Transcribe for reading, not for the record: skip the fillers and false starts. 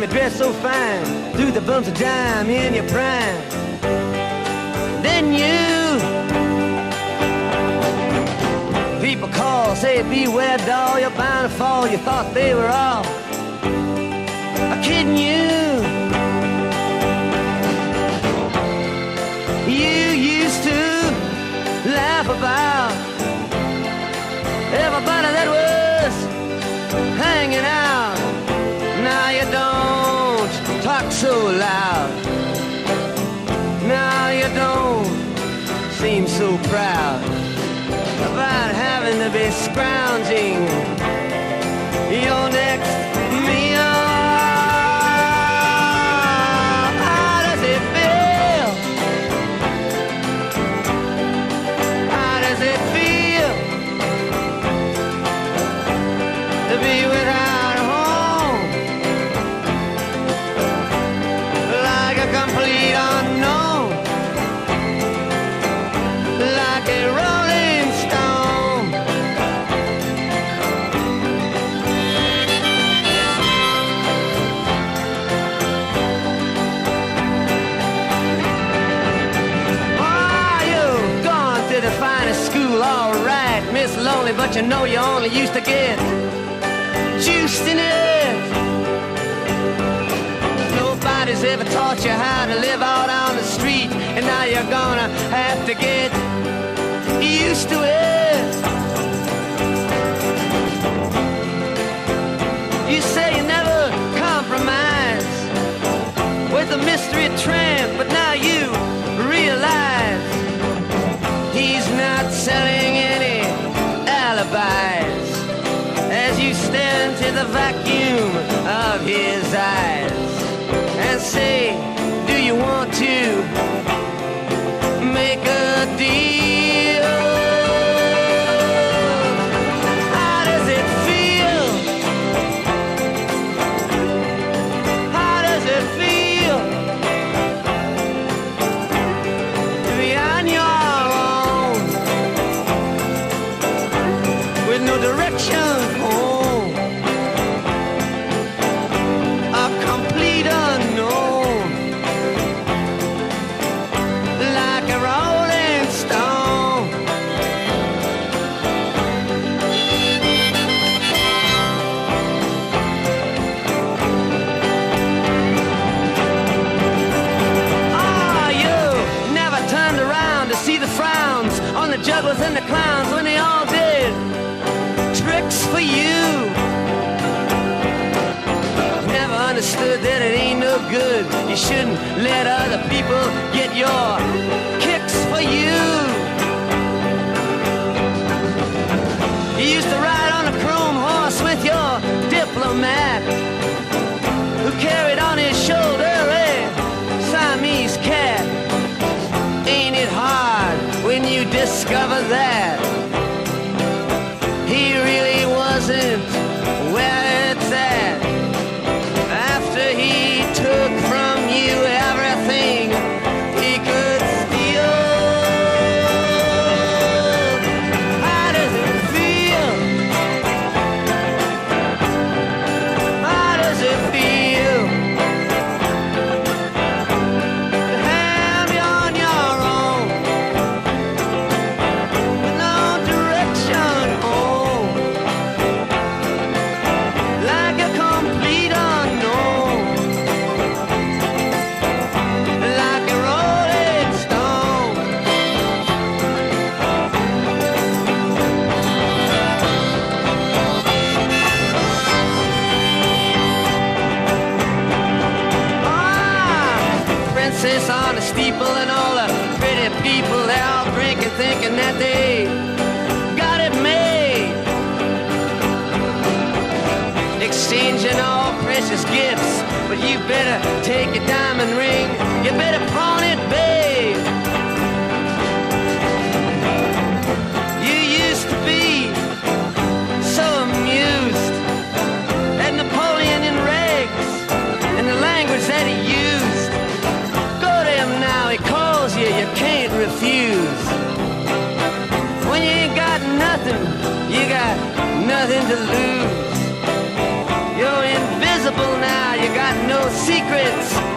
me dress so fine, threw the bumps of dime in your prime. Then you, people call, say beware doll, you're bound to fall. You thought they were all kidding you. You used to laugh about everybody that was hanging out. Now you don't talk so loud. Now you don't seem so proud about having to be scrounging your next meal. How does it feel? How does it feel to be without a home, like a complete unknown, like a rolling stone? Oh, you've gone to the finest school, all right, Miss Lonely, but you know you only used to get juiced in it. Nobody's ever taught you how to live out on the street, and now you're gonna have to get used to it. You say you never compromise with the mystery tramp, but now you realize he's not selling any alibis as you stare into the vacuum of his eyes and say, do you want to make a deal? How does it feel? How does it feel to be on your own with no direction home? A complete unknown, like a rolling stone. Ah, you never turned around to see the frowns on the jugglers and the clowns when they all did tricks for you. Never understood that it ain't no good. You shouldn't let other people get your kicks for you. You used to ride on a chrome horse with your diplomat, who carried on his shoulder a Siamese cat. Ain't it hard when you discover that he really wasn't where it's at? After he took from you everything he could steal. How does it feel? How does it feel to have you on your own, with no direction home, like a complete unknown, like a rolling stone? Ah, princess on the steeple and all the pretty people, they're all drinking, thinking that they got it made, exchanging all precious gifts. But you better take your diamond ring, you better pawn it, babe. You used to be so amused at Napoleon in rags and the language that he used. Go to him now, he calls you, you can't refuse. When you ain't got nothing, you got nothing to lose. You're invisible invincible now. You got no secrets.